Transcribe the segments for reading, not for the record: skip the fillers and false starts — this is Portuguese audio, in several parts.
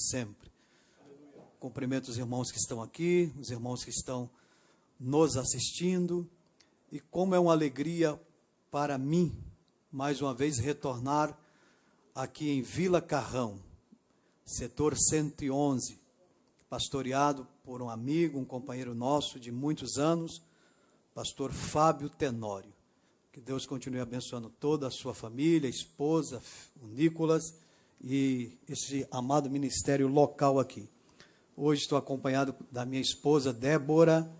sempre. Cumprimento os irmãos que estão aqui, os irmãos que estão nos assistindo, e como é uma alegria para mim, mais uma vez, retornar aqui em Vila Carrão, setor 111, pastoreado por um amigo, um companheiro nosso de muitos anos, pastor Fábio Tenório. Que Deus continue abençoando toda a sua família, a esposa, o Nicolas e esse amado ministério local aqui. Hoje estou acompanhado da minha esposa Débora,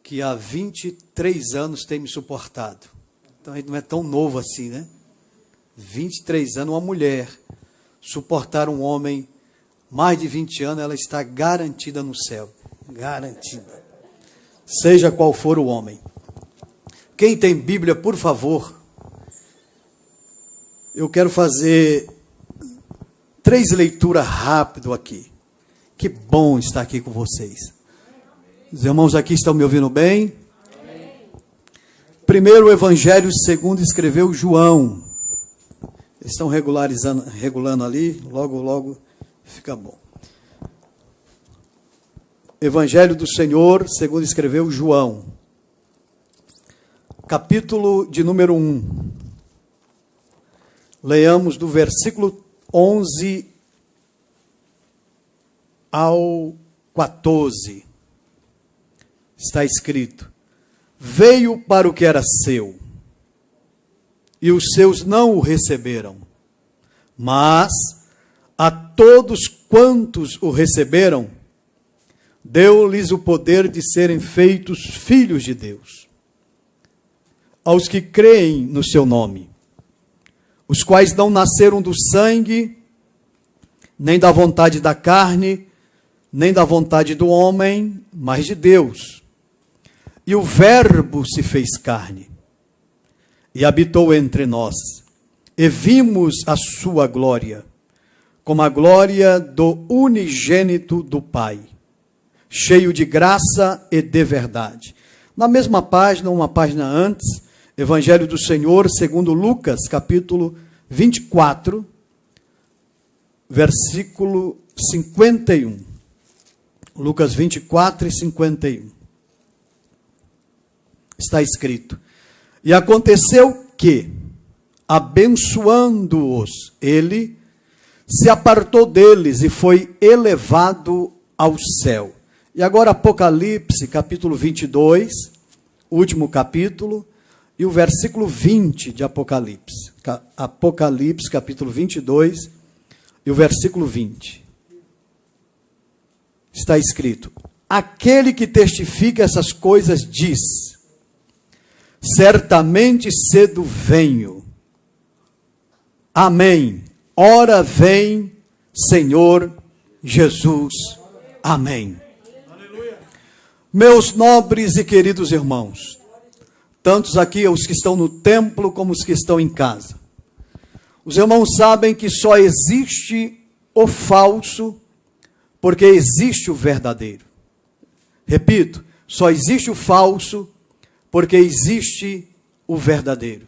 que há 23 anos tem me suportado. Então, ele não é tão novo assim, né? 23 anos, uma mulher suportar um homem mais de 20 anos, ela está garantida no céu. Garantida. Seja qual for o homem. Quem tem Bíblia, por favor, eu quero fazer 3 leituras rápido aqui. Que bom estar aqui com vocês. Os irmãos aqui estão me ouvindo bem? Primeiro, o Evangelho segundo escreveu João. Eles estão regulando ali, logo fica bom. Evangelho do Senhor segundo escreveu João. Capítulo de número 1. Leamos do versículo 11 ao 14. Está escrito: veio para o que era seu, e os seus não o receberam. Mas a todos quantos o receberam, deu-lhes o poder de serem feitos filhos de Deus, aos que creem no seu nome, os quais não nasceram do sangue, nem da vontade da carne, nem da vontade do homem, mas de Deus. E o Verbo se fez carne, e habitou entre nós, e vimos a sua glória, como a glória do unigênito do Pai, cheio de graça e de verdade. Na mesma página, uma página antes, Evangelho do Senhor, segundo Lucas, capítulo 24, versículo 51. Lucas 24 e 51. Está escrito: e aconteceu que, abençoando-os, ele se apartou deles e foi elevado ao céu. E agora Apocalipse, capítulo 22, último capítulo, e o versículo 20 de Apocalipse. Apocalipse, capítulo 22, e o versículo 20. Está escrito: aquele que testifica essas coisas diz: certamente cedo venho. Amém. Ora vem, Senhor Jesus. Amém. Aleluia. Meus nobres e queridos irmãos, tantos aqui os que estão no templo como os que estão em casa, os irmãos sabem que só existe o falso porque existe o verdadeiro. Repito, só existe o falso porque existe o verdadeiro.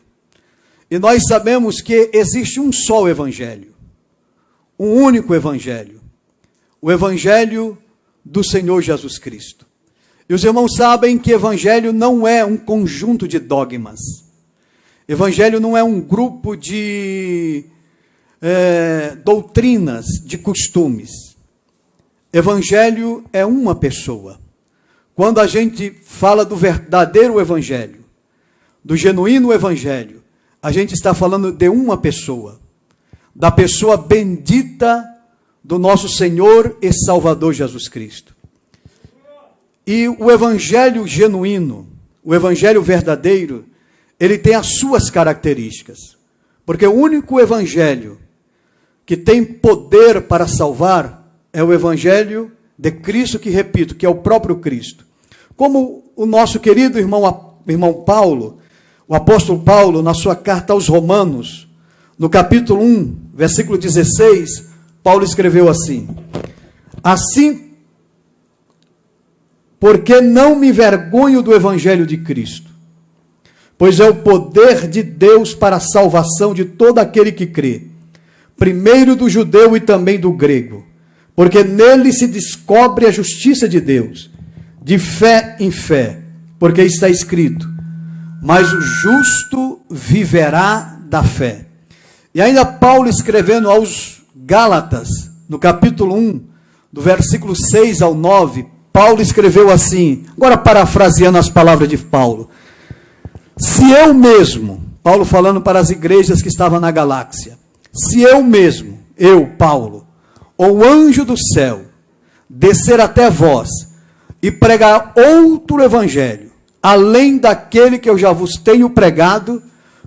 E nós sabemos que existe um só evangelho, um único evangelho, o evangelho do Senhor Jesus Cristo. E os irmãos sabem que evangelho não é um conjunto de dogmas. Evangelho não é um grupo de doutrinas, de costumes. Evangelho é uma pessoa. Quando a gente fala do verdadeiro evangelho, do genuíno evangelho, a gente está falando de uma pessoa, da pessoa bendita do nosso Senhor e Salvador Jesus Cristo. E o evangelho genuíno, o evangelho verdadeiro, ele tem as suas características. Porque o único evangelho que tem poder para salvar é o evangelho de Cristo, que repito, que é o próprio Cristo. Como o nosso querido irmão Paulo, o apóstolo Paulo, na sua carta aos Romanos, no capítulo 1, versículo 16, Paulo escreveu assim: assim, porque não me envergonho do evangelho de Cristo, pois é o poder de Deus para a salvação de todo aquele que crê, primeiro do judeu e também do grego, porque nele se descobre a justiça de Deus, de fé em fé, porque está escrito: mas o justo viverá da fé. E ainda Paulo, escrevendo aos Gálatas, no capítulo 1, do versículo 6 ao 9, Paulo escreveu assim, agora parafraseando as palavras de Paulo: se eu mesmo, Paulo falando para as igrejas que estavam na galáxia, se eu mesmo, eu, Paulo, ou anjo do céu, descer até vós e pregar outro evangelho, além daquele que eu já vos tenho pregado,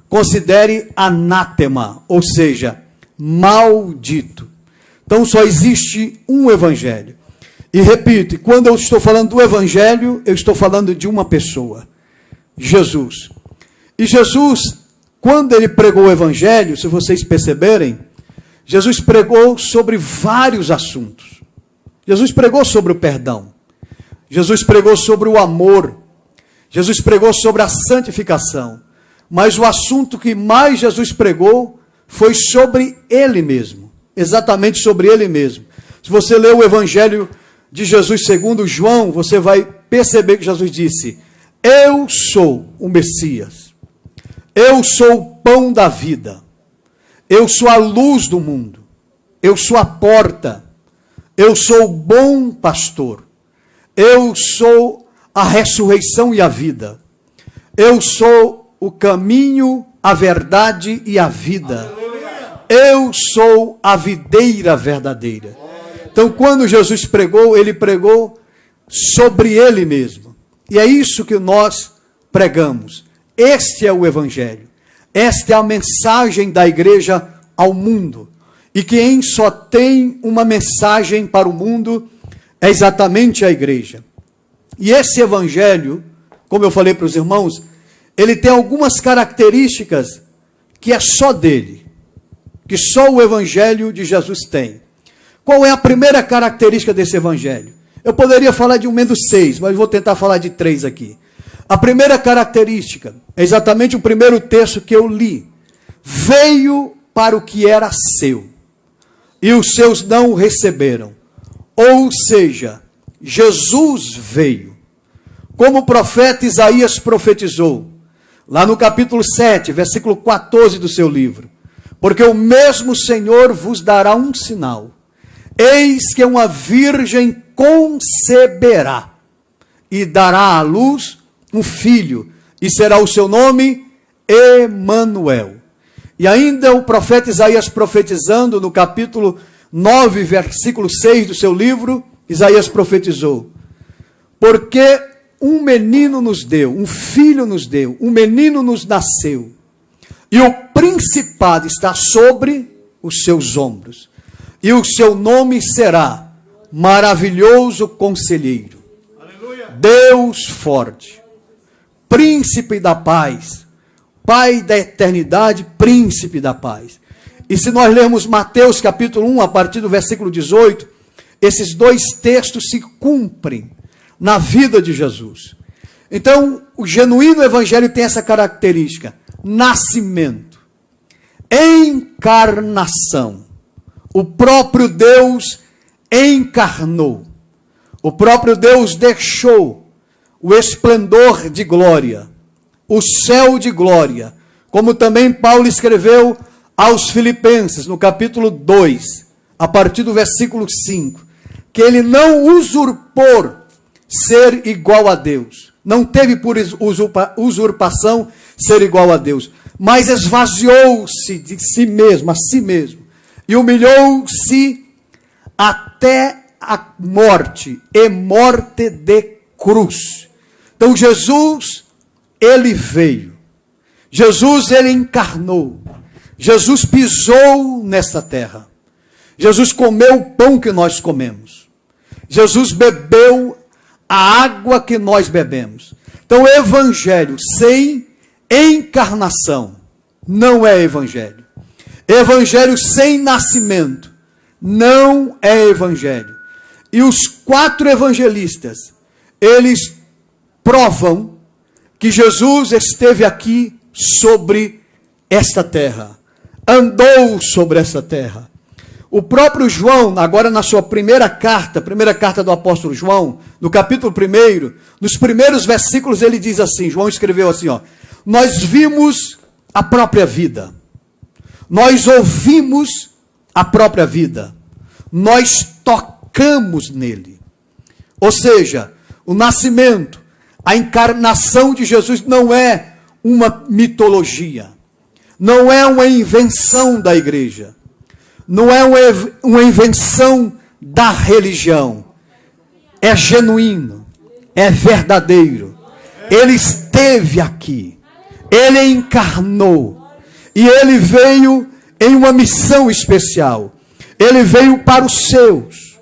considere anátema, ou seja, maldito. Então só existe um evangelho. E repito, quando eu estou falando do evangelho, eu estou falando de uma pessoa, Jesus. E Jesus, quando ele pregou o evangelho, se vocês perceberem, Jesus pregou sobre vários assuntos. Jesus pregou sobre o perdão. Jesus pregou sobre o amor. Jesus pregou sobre a santificação. Mas o assunto que mais Jesus pregou foi sobre ele mesmo. Exatamente sobre ele mesmo. Se você ler o evangelho de Jesus segundo João, você vai perceber que Jesus disse: eu sou o Messias. Eu sou o pão da vida. Eu sou a luz do mundo. Eu sou a porta. Eu sou o bom pastor. Eu sou a ressurreição e a vida. Eu sou o caminho, a verdade e a vida. Aleluia. Eu sou a videira verdadeira. Então, quando Jesus pregou, ele pregou sobre ele mesmo. E é isso que nós pregamos. Este é o evangelho. Esta é a mensagem da igreja ao mundo. E quem só tem uma mensagem para o mundo é exatamente a igreja. E esse evangelho, como eu falei para os irmãos, ele tem algumas características que é só dele, que só o evangelho de Jesus tem. Qual é a primeira característica desse evangelho? Eu poderia falar de um menos 6, mas vou tentar falar de 3 aqui. A primeira característica é exatamente o primeiro texto que eu li. Veio para o que era seu, e os seus não o receberam. Ou seja, Jesus veio, como o profeta Isaías profetizou, lá no capítulo 7, versículo 14 do seu livro: porque o mesmo Senhor vos dará um sinal, eis que uma virgem conceberá, e dará à luz um filho, e será o seu nome Emanuel. E ainda o profeta Isaías profetizando, no capítulo 9, versículo 6 do seu livro, Isaías profetizou: porque um menino nos deu, um filho nos deu, um menino nos nasceu, e o principado está sobre os seus ombros, e o seu nome será Maravilhoso Conselheiro, aleluia, Deus Forte, Príncipe da Paz, Pai da eternidade, Príncipe da Paz. E se nós lermos Mateus capítulo 1, a partir do versículo 18, esses dois textos se cumprem na vida de Jesus. Então, o genuíno evangelho tem essa característica: nascimento, encarnação. O próprio Deus encarnou. O próprio Deus deixou o esplendor de glória, o céu de glória, como também Paulo escreveu aos Filipenses, no capítulo 2, a partir do versículo 5, que ele não usurpou ser igual a Deus, não teve por usurpação ser igual a Deus, mas esvaziou-se de si mesmo, a si mesmo, e humilhou-se até a morte, e morte de cruz. Então Jesus, ele veio, Jesus, ele encarnou, Jesus pisou nesta terra, Jesus comeu o pão que nós comemos, Jesus bebeu a água que nós bebemos. Então, o evangelho sem encarnação não é evangelho. Evangelho sem nascimento não é evangelho. E os 4 evangelistas, eles provam que Jesus esteve aqui sobre esta terra, andou sobre esta terra. O próprio João, agora na sua primeira carta do apóstolo João, no capítulo 1, nos primeiros versículos ele diz assim, João escreveu assim, ó, nós vimos a própria vida, nós ouvimos a própria vida, nós tocamos nele. Ou seja, o nascimento, a encarnação de Jesus não é uma mitologia, não é uma invenção da igreja, não é uma invenção da religião, é genuíno, é verdadeiro. Ele esteve aqui, ele encarnou, e ele veio em uma missão especial. Ele veio para os seus,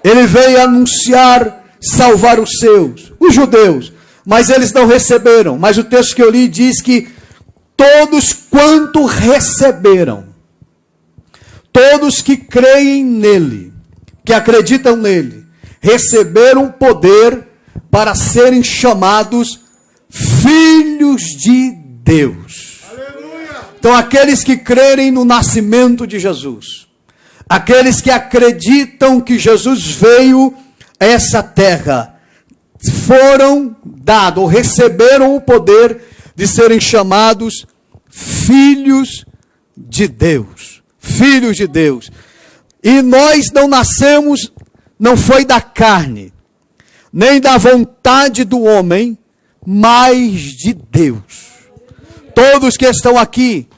ele veio anunciar, salvar os seus, os judeus, mas eles não receberam. Mas o texto que eu li diz que todos quanto receberam, todos que creem nele, que acreditam nele, receberam poder para serem chamados filhos de Deus. Aleluia! Então aqueles que crerem no nascimento de Jesus, aqueles que acreditam que Jesus veio a essa terra, foram dados, ou receberam o poder de serem chamados filhos de Deus. Filhos de Deus. E nós não nascemos, não foi da carne, nem da vontade do homem, mas de Deus. Todos que estão aqui,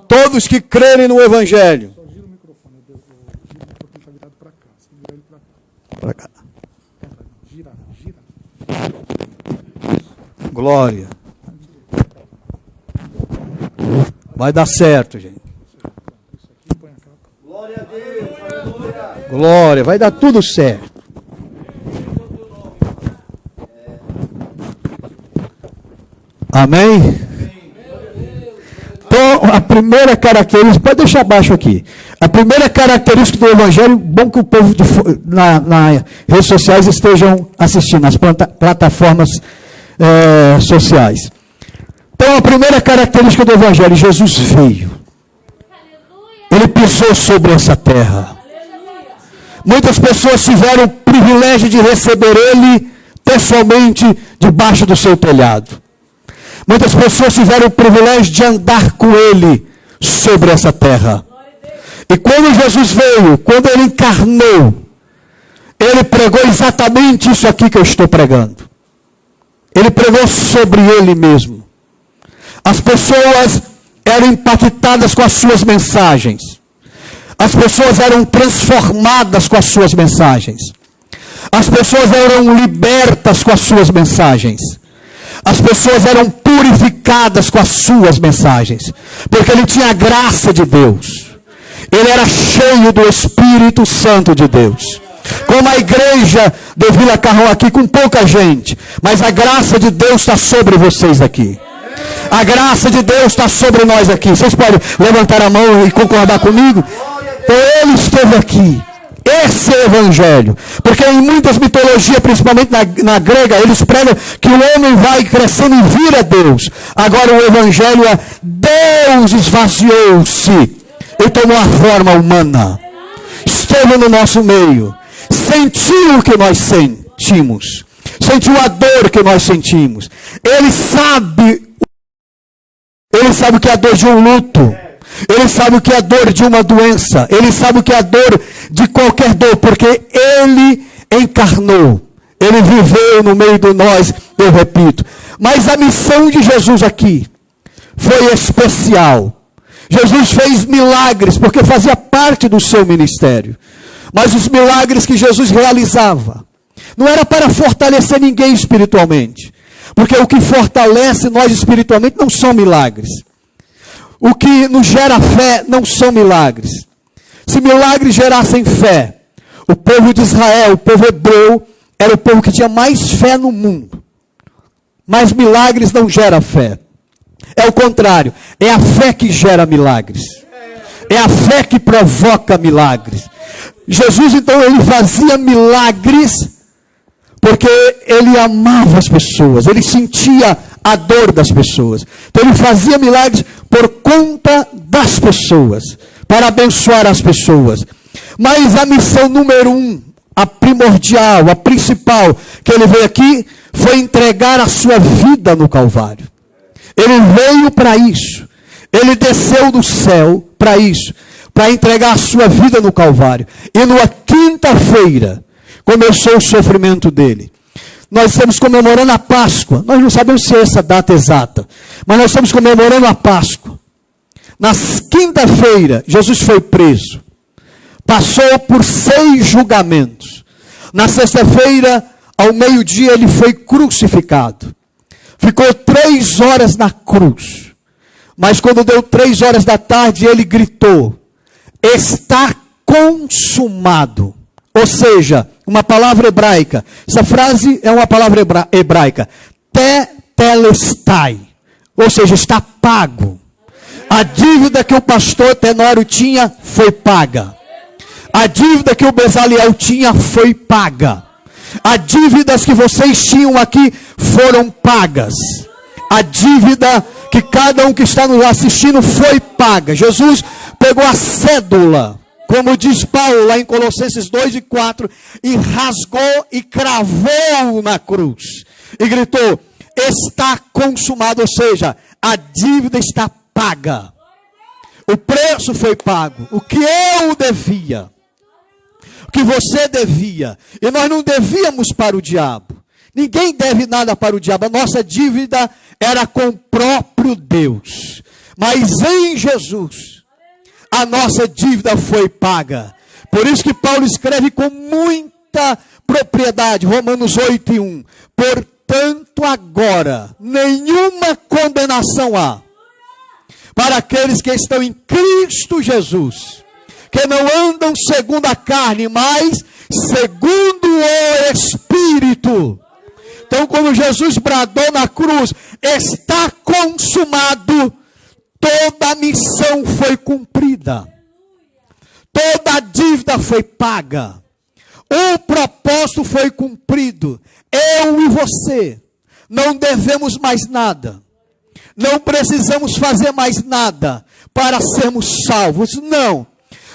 todos que crerem no Evangelho. Só gira o microfone, o microfone está virado para cá, você vira ele para cá. Para cá. Gira. Glória. Vai dar certo, gente. Glória a Deus. Glória, vai dar tudo certo. Amém? Então, a primeira característica, pode deixar abaixo aqui. A primeira característica do Evangelho, bom que o povo nas redes sociais estejam assistindo, nas plataformas sociais. Então, a primeira característica do Evangelho, Jesus veio. Ele pisou sobre essa terra. Muitas pessoas tiveram o privilégio de receber ele pessoalmente debaixo do seu telhado. Muitas pessoas tiveram o privilégio de andar com ele sobre essa terra. E quando Jesus veio, quando ele encarnou, ele pregou exatamente isso aqui que eu estou pregando. Ele pregou sobre ele mesmo. As pessoas eram impactadas com as suas mensagens. As pessoas eram transformadas com as suas mensagens. As pessoas eram libertas com as suas mensagens. As pessoas eram purificadas com as suas mensagens. Porque ele tinha a graça de Deus. Ele era cheio do Espírito Santo de Deus. Como a igreja de Vila Carrão aqui, com pouca gente. Mas a graça de Deus está sobre vocês aqui. A graça de Deus está sobre nós aqui. Vocês podem levantar a mão e concordar comigo? Então ele esteve aqui. Esse é o Evangelho. Porque em muitas mitologias, principalmente na grega, eles pregam que o homem vai crescendo e vira Deus. Agora o Evangelho é Deus esvaziou-se e tomou a forma humana. Esteve no nosso meio. Sentiu o que nós sentimos. Sentiu a dor que nós sentimos. Ele sabe o que é a dor de um luto. Ele sabe o que é a dor de uma doença. Ele sabe o que é a dor de qualquer dor. Porque ele encarnou. Ele viveu no meio de nós, eu repito. Mas a missão de Jesus aqui foi especial. Jesus fez milagres, porque fazia parte do seu ministério. Mas os milagres que Jesus realizava não era para fortalecer ninguém espiritualmente. Porque o que fortalece nós espiritualmente não são milagres. O que nos gera fé não são milagres. Se milagres gerassem fé, o povo de Israel, o povo hebreu, era o povo que tinha mais fé no mundo. Mas milagres não geram fé. É o contrário. É a fé que gera milagres. É a fé que provoca milagres. Jesus, então, ele fazia milagres porque ele amava as pessoas. Ele sentia a dor das pessoas. Então, ele fazia milagres por conta das pessoas. para abençoar as pessoas. Mas a missão número 1, a primordial, a principal, que ele veio aqui, foi entregar a sua vida no Calvário. Ele veio para isso. Ele desceu do céu para isso, para entregar a sua vida no Calvário. E na quinta-feira começou o sofrimento dele. Nós estamos comemorando a Páscoa. Nós não sabemos se é essa data exata, mas nós estamos comemorando a Páscoa. Na quinta-feira, Jesus foi preso. Passou por 6 julgamentos. Na sexta-feira, ao meio-dia, ele foi crucificado. Ficou 3 horas na cruz. Mas quando deu 3 horas da tarde, ele gritou: está consumado. Ou seja, uma palavra hebraica. Essa frase é uma palavra hebraica. Tetelestai. Ou seja, está pago. A dívida que o pastor Tenório tinha foi paga. A dívida que o Bezaliel tinha foi paga. As dívidas que vocês tinham aqui foram pagas. A dívida que cada um que está nos assistindo foi paga. Jesus pegou a cédula, como diz Paulo lá em Colossenses 2:4, e rasgou e cravou na cruz. E gritou: está consumado, ou seja, a dívida está paga. O preço foi pago. O que eu devia, o que você devia, e nós não devíamos para o diabo. Ninguém deve nada para o diabo. A nossa dívida era com o próprio Deus. Mas em Jesus, a nossa dívida foi paga. Por isso que Paulo escreve com muita propriedade, Romanos 8:1. Portanto, agora, nenhuma condenação há para aqueles que estão em Cristo Jesus, que não andam segundo a carne, mas segundo o Espírito. Então, quando Jesus bradou na cruz, está consumado, toda a missão foi cumprida. Toda a dívida foi paga. O propósito foi cumprido. Eu e você não devemos mais nada. Não precisamos fazer mais nada para sermos salvos. Não.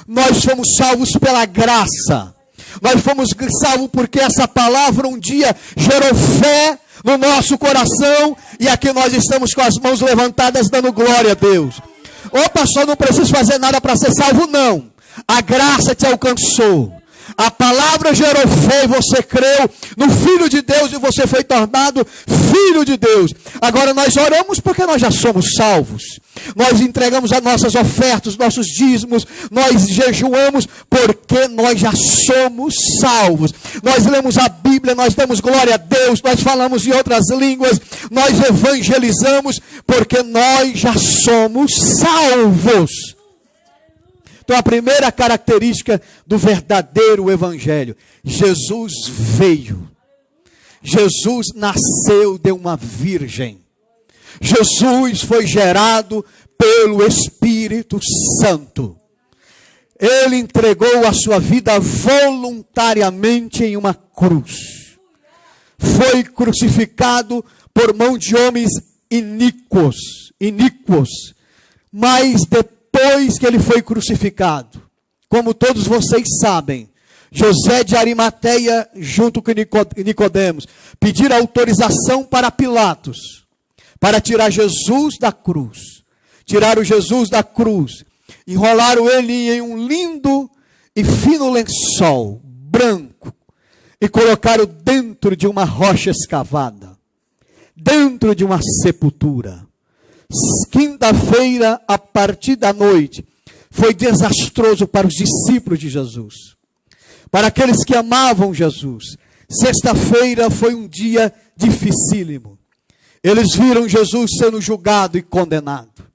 Nós fomos salvos pela graça. Nós fomos salvos porque essa palavra um dia gerou fé no nosso coração. E aqui nós estamos com as mãos levantadas dando glória a Deus. Ô pastor, não preciso fazer nada para ser salvo, não. A graça te alcançou. A palavra gerou fé e você creu no Filho de Deus e você foi tornado filho de Deus. Agora nós oramos porque nós já somos salvos. Nós entregamos as nossas ofertas, nossos dízimos, nós jejuamos porque nós já somos salvos. Nós lemos a Bíblia, nós damos glória a Deus, nós falamos em outras línguas, nós evangelizamos porque nós já somos salvos. Então a primeira característica do verdadeiro evangelho: Jesus veio. Jesus nasceu de uma virgem. Jesus foi gerado pelo Espírito Santo. Ele entregou a sua vida voluntariamente em uma cruz. Foi crucificado por mão de homens iníquos. Mas depois que ele foi crucificado, como todos vocês sabem, José de Arimateia, junto com Nicodemos, pediram autorização para Pilatos, para tirar Jesus da cruz. Tiraram Jesus da cruz, enrolaram ele em um lindo e fino lençol branco, e colocaram dentro de uma rocha escavada, dentro de uma sepultura. Quinta-feira, a partir da noite, foi desastroso para os discípulos de Jesus, para aqueles que amavam Jesus. Sexta-feira foi um dia dificílimo. Eles viram Jesus sendo julgado e condenado.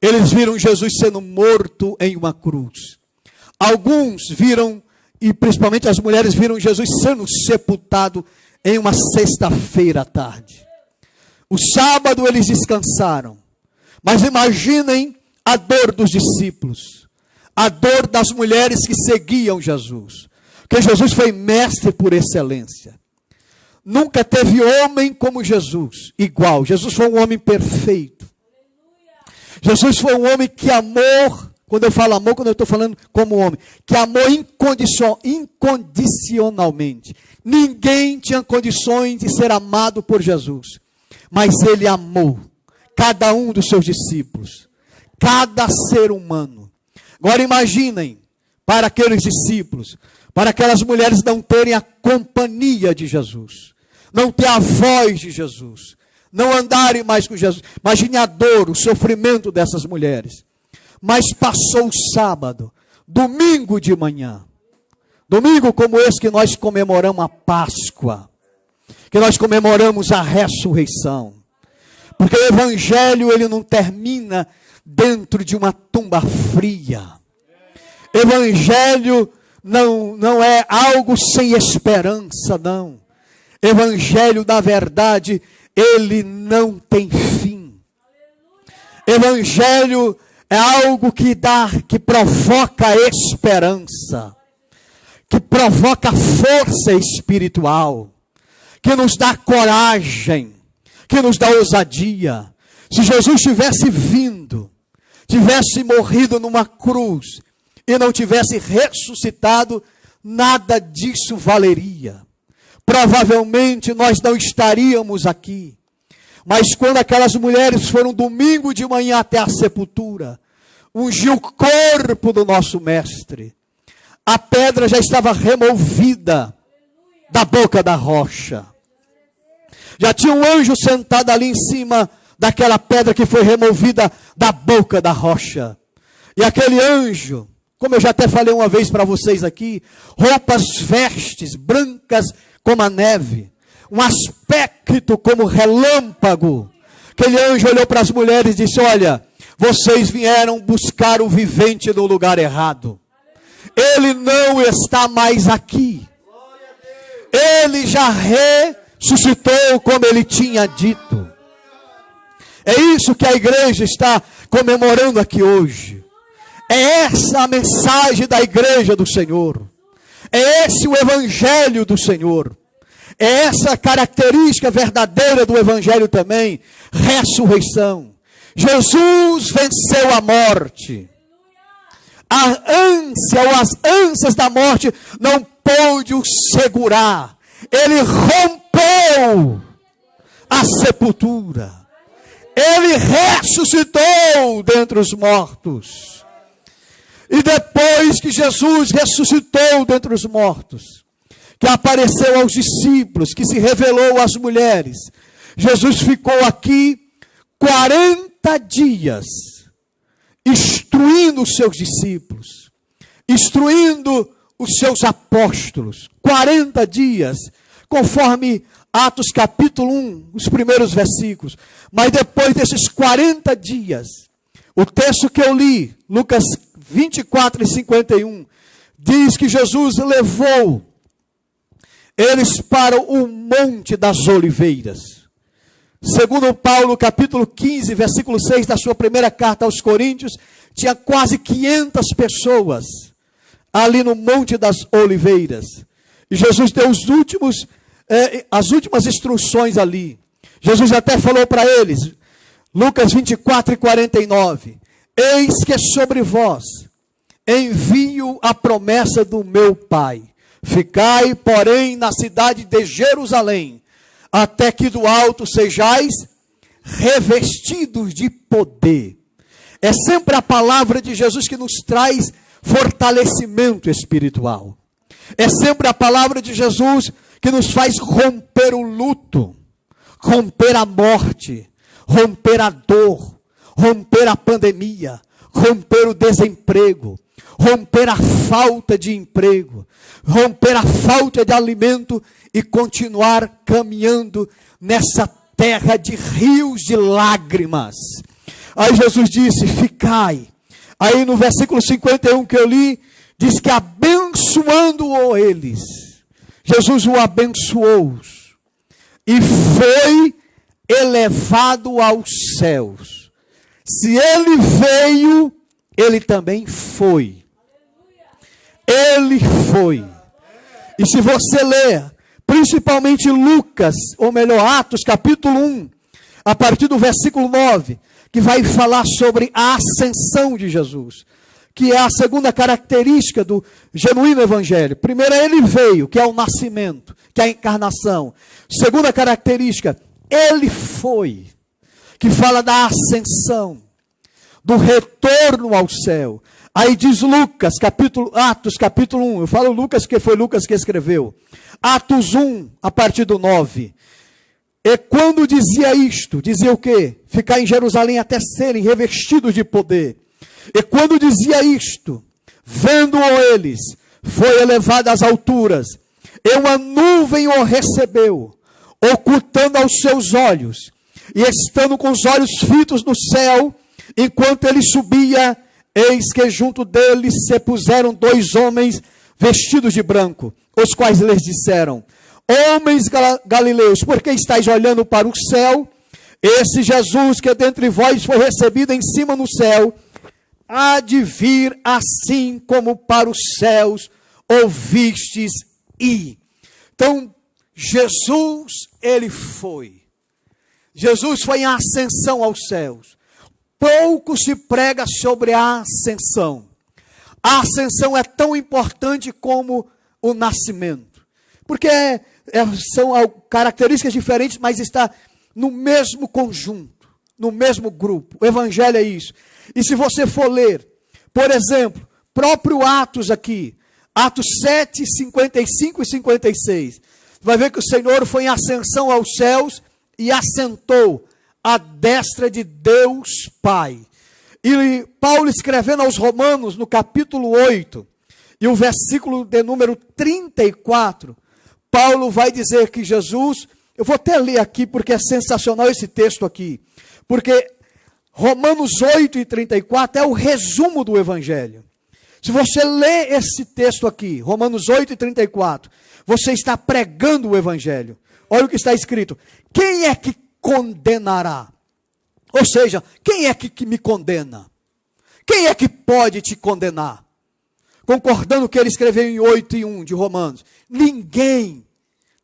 Eles viram Jesus sendo morto em uma cruz. Alguns viram, e principalmente as mulheres, viram Jesus sendo sepultado em uma sexta-feira à tarde. O sábado eles descansaram. Mas imaginem a dor dos discípulos, a dor das mulheres que seguiam Jesus. Porque Jesus foi mestre por excelência. Nunca teve homem como Jesus, igual. Jesus foi um homem perfeito. Jesus foi um homem que amou Quando eu falo amor, quando eu estou falando como homem, que amor incondicionalmente. Ninguém tinha condições de ser amado por Jesus, mas ele amou cada um dos seus discípulos, cada ser humano. Agora imaginem, para aqueles discípulos, para aquelas mulheres não terem a companhia de Jesus, não ter a voz de Jesus, não andarem mais com Jesus. Imagine a dor, o sofrimento dessas mulheres. Mas passou o sábado, domingo de manhã, domingo como esse que nós comemoramos a Páscoa, que nós comemoramos a ressurreição, porque o evangelho ele não termina dentro de uma tumba fria. Evangelho não é algo sem esperança, não. Evangelho, na verdade, ele não tem fim. Evangelho é algo que provoca esperança, que provoca força espiritual, que nos dá coragem, que nos dá ousadia. Se Jesus tivesse vindo, tivesse morrido numa cruz e não tivesse ressuscitado, nada disso valeria. Provavelmente nós não estaríamos aqui. Mas quando aquelas mulheres foram domingo de manhã até a sepultura, ungiu o corpo do nosso mestre, a pedra já estava removida da boca da rocha. Já tinha um anjo sentado ali em cima daquela pedra que foi removida da boca da rocha. E aquele anjo, como eu já até falei uma vez para vocês aqui, roupas, vestes brancas como a neve, um aspecto como relâmpago. Aquele anjo olhou para as mulheres e disse: olha, vocês vieram buscar o vivente no lugar errado. Ele não está mais aqui. Ele já ressuscitou como ele tinha dito. É isso que a igreja está comemorando aqui hoje. É essa a mensagem da igreja do Senhor. É esse o evangelho do Senhor. É essa a característica verdadeira do evangelho também. Ressurreição. Jesus venceu a morte. A ânsia ou as ânsias da morte não pôde o segurar. Ele rompeu a sepultura. Ele ressuscitou dentre os mortos. E depois que Jesus ressuscitou dentre os mortos, que apareceu aos discípulos, que se revelou às mulheres, Jesus ficou aqui 40 dias, instruindo os seus discípulos, instruindo os seus apóstolos. 40 dias, conforme Atos capítulo 1, os primeiros versículos. Mas depois desses 40 dias, o texto que eu li, Lucas 24 e 51, diz que Jesus levou eles para o Monte das Oliveiras. Segundo Paulo, capítulo 15, versículo 6 da sua primeira carta aos Coríntios, tinha quase 500 pessoas ali no Monte das Oliveiras. E Jesus deu as últimas instruções ali. Jesus até falou para eles, Lucas 24 e 49, eis que sobre vós envio a promessa do meu Pai. Ficai, porém, na cidade de Jerusalém, até que do alto sejais revestidos de poder. É sempre a palavra de Jesus que nos traz fortalecimento espiritual. É sempre a palavra de Jesus que nos faz romper o luto, romper a morte, romper a dor, romper a pandemia, romper o desemprego, romper a falta de emprego, romper a falta de alimento e continuar caminhando nessa terra de rios de lágrimas. Aí Jesus disse, ficai. Aí no versículo 51 que eu li, diz que abençoando-o eles, Jesus o abençoou e foi elevado aos céus. Se ele veio, ele também foi. Ele foi. E se você ler, principalmente Lucas, ou melhor, Atos capítulo 1, a partir do versículo 9, que vai falar sobre a ascensão de Jesus, que é a segunda característica do genuíno evangelho. Primeiro, ele veio, que é o nascimento, que é a encarnação. Segunda característica, ele foi, que fala da ascensão, do retorno ao céu. Aí diz Lucas, Atos capítulo 1, eu falo Lucas porque foi Lucas que escreveu. Atos 1, a partir do 9. E quando dizia isto, dizia o quê? Ficar em Jerusalém até serem revestidos de poder. E quando dizia isto, vendo-o eles, foi elevado às alturas, e uma nuvem o recebeu, ocultando aos seus olhos, e estando com os olhos fitos no céu, enquanto ele subia, eis que junto dele se puseram 2 homens vestidos de branco, os quais lhes disseram: homens galileus, por que estáis olhando para o céu? Esse Jesus que dentre vós foi recebido em cima no céu, há de vir assim como para os céus ouvistes ir. Então, Jesus, ele foi. Jesus foi em ascensão aos céus. Pouco se prega sobre a ascensão. A ascensão é tão importante como o nascimento. Porque são características diferentes, mas está no mesmo conjunto, no mesmo grupo. O evangelho é isso. E se você for ler, por exemplo, próprio Atos aqui, Atos 7, 55 e 56, vai ver que o Senhor foi em ascensão aos céus e assentou à destra de Deus Pai. E Paulo escrevendo aos Romanos, no capítulo 8, e o versículo de número 34, Paulo vai dizer que Jesus, eu vou até ler aqui porque é sensacional esse texto aqui, porque Romanos 8 e 34 é o resumo do Evangelho. Se você lê esse texto aqui, Romanos 8 e 34, você está pregando o Evangelho. Olha o que está escrito: quem é que condenará? Ou seja, quem é que me condena? Quem é que pode te condenar? Concordando com o que ele escreveu em 8 e 1 de Romanos. Ninguém.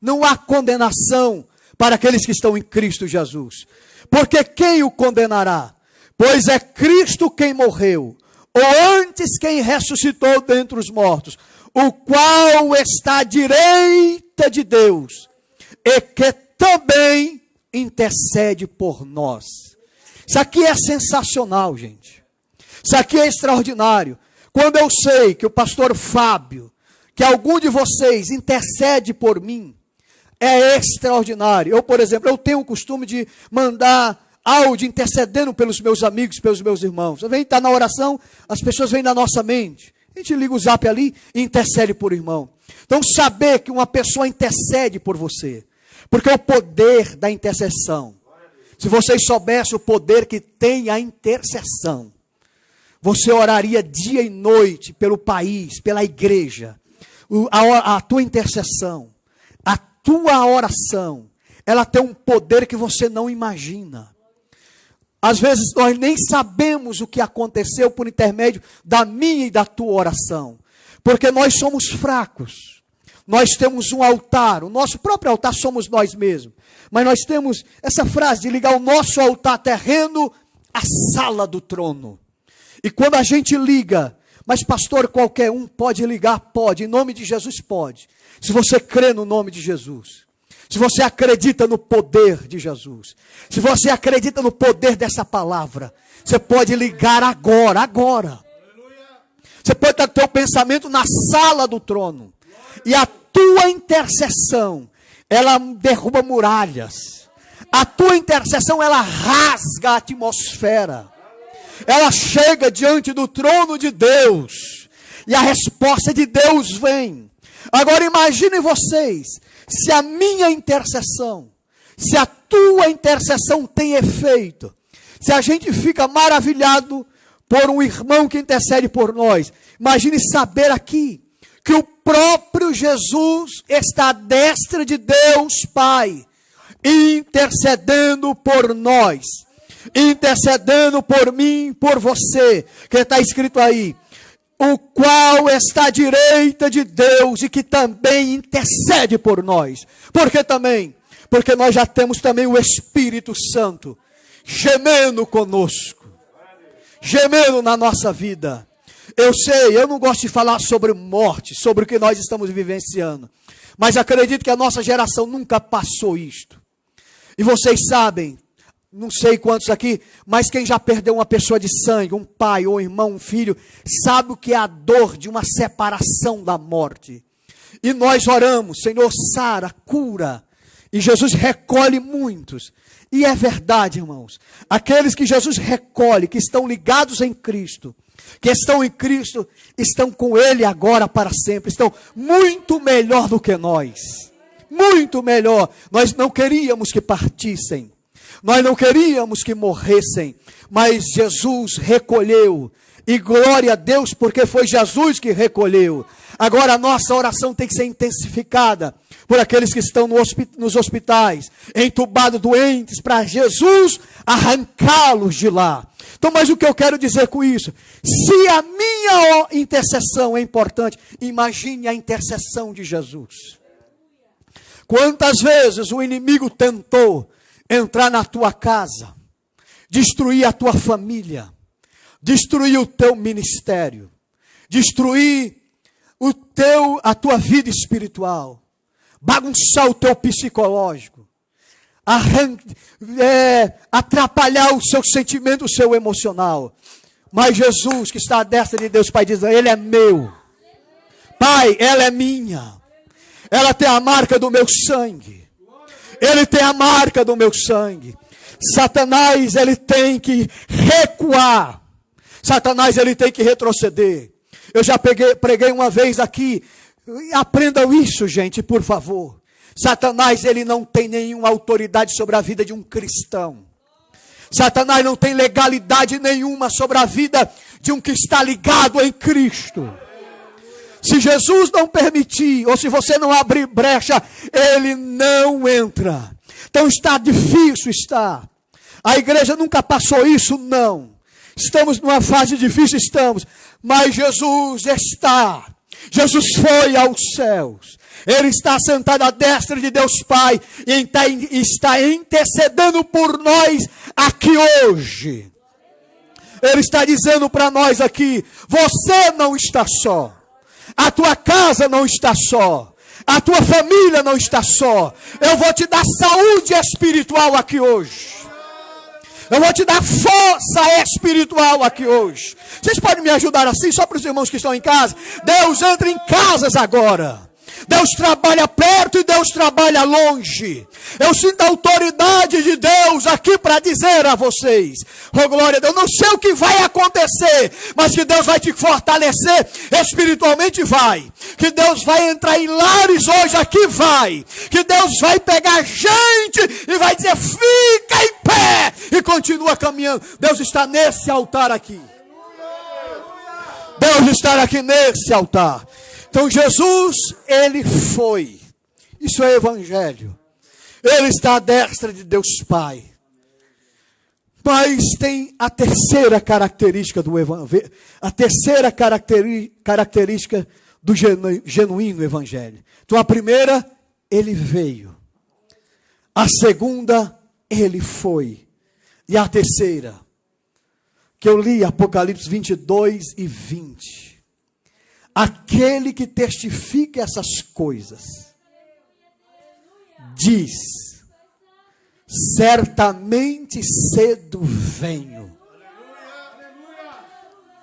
Não há condenação para aqueles que estão em Cristo Jesus. Porque quem o condenará? Pois é Cristo quem morreu, ou antes quem ressuscitou dentre os mortos, o qual está à direita de Deus, e que também intercede por nós. Isso aqui é sensacional, gente. Isso aqui é extraordinário. Quando eu sei que o pastor Fábio, que algum de vocês intercede por mim, é extraordinário. Eu, por exemplo, eu tenho o costume de mandar áudio intercedendo pelos meus amigos, pelos meus irmãos. Vem estar na oração, as pessoas vêm na nossa mente. A gente liga o zap ali e intercede por irmão. Então, saber que uma pessoa intercede por você, porque o poder da intercessão, se vocês soubessem o poder que tem a intercessão, você oraria dia e noite pelo país, pela igreja. A tua intercessão, a tua oração, ela tem um poder que você não imagina. Às vezes nós nem sabemos o que aconteceu por intermédio da minha e da tua oração. Porque nós somos fracos. Nós temos um altar, o nosso próprio altar somos nós mesmos. Mas nós temos essa frase de ligar o nosso altar terreno à sala do trono. E quando a gente liga, mas pastor, qualquer um pode ligar? Pode, em nome de Jesus pode. Se você crê no nome de Jesus. Se você acredita no poder de Jesus. Se você acredita no poder dessa palavra. Você pode ligar agora. Você pode estar com o teu pensamento na sala do trono. E a tua intercessão, ela derruba muralhas. A tua intercessão, ela rasga a atmosfera. Ela chega diante do trono de Deus. E a resposta de Deus vem. Agora imaginem vocês, se a minha intercessão, se a tua intercessão tem efeito, se a gente fica maravilhado por um irmão que intercede por nós, imagine saber aqui, que o próprio Jesus está à destra de Deus Pai, intercedendo por nós, intercedendo por mim, por você, que está escrito aí, o qual está à direita de Deus e que também intercede por nós. Por que também? Porque nós já temos também o Espírito Santo gemendo conosco, gemendo na nossa vida. Eu sei, eu não gosto de falar sobre morte, sobre o que nós estamos vivenciando. Mas acredito que a nossa geração nunca passou isto. E vocês sabem, não sei quantos aqui, mas quem já perdeu uma pessoa de sangue, um pai, ou um irmão, um filho, sabe o que é a dor de uma separação da morte. E nós oramos, Senhor, sara, cura. E Jesus recolhe muitos. E é verdade, irmãos. Aqueles que Jesus recolhe, que estão ligados em Cristo, que estão em Cristo, estão com Ele agora para sempre. Estão muito melhor do que nós. Muito melhor. Nós não queríamos que partissem. Nós não queríamos que morressem. Mas Jesus recolheu. E glória a Deus, porque foi Jesus que recolheu. Agora a nossa oração tem que ser intensificada por aqueles que estão nos hospitais, entubados, doentes, para Jesus arrancá-los de lá. Então, mas o que eu quero dizer com isso? Se a minha intercessão é importante, imagine a intercessão de Jesus. Quantas vezes o inimigo tentou entrar na tua casa, destruir a tua família, destruir o teu ministério, destruir a tua vida espiritual, bagunçar o teu psicológico, atrapalhar o seu sentimento, o seu emocional. Mas Jesus, que está à destra de Deus Pai, diz: Ele é meu. Pai, ela é minha. Ela tem a marca do meu sangue. Ele tem a marca do meu sangue. Satanás, ele tem que recuar. Satanás, ele tem que retroceder. Eu já preguei uma vez aqui. Aprendam isso, gente, por favor. Satanás, ele não tem nenhuma autoridade sobre a vida de um cristão. Satanás não tem legalidade nenhuma sobre a vida de um que está ligado em Cristo. Se Jesus não permitir, ou se você não abrir brecha, ele não entra. Então está difícil, está. A igreja nunca passou isso, não. Estamos numa fase difícil, estamos. Mas Jesus está. Jesus foi aos céus. Ele está sentado à destra de Deus Pai. E está intercedendo por nós aqui hoje. Ele está dizendo para nós aqui: você não está só. A tua casa não está só. A tua família não está só. Eu vou te dar saúde espiritual aqui hoje. Eu vou te dar força espiritual aqui hoje. Vocês podem me ajudar assim, só para os irmãos que estão em casa? Deus entra em casas agora. Deus trabalha perto e Deus trabalha longe. Eu sinto a autoridade de Deus aqui para dizer a vocês: oh glória a Deus, não sei o que vai acontecer, mas que Deus vai te fortalecer espiritualmente, vai. Que Deus vai entrar em lares hoje aqui, vai. Que Deus vai pegar gente e vai dizer: fica em pé, e continua caminhando. Deus está nesse altar aqui. Deus está aqui nesse altar. Então Jesus, ele foi. Isso é evangelho. Ele está à destra de Deus Pai. Mas tem a terceira característica do evangelho. A terceira característica do genuíno evangelho. Então a primeira, ele veio. A segunda, ele foi. E a terceira, que eu li Apocalipse 22 e 20. Aquele que testifica essas coisas diz: certamente cedo venho.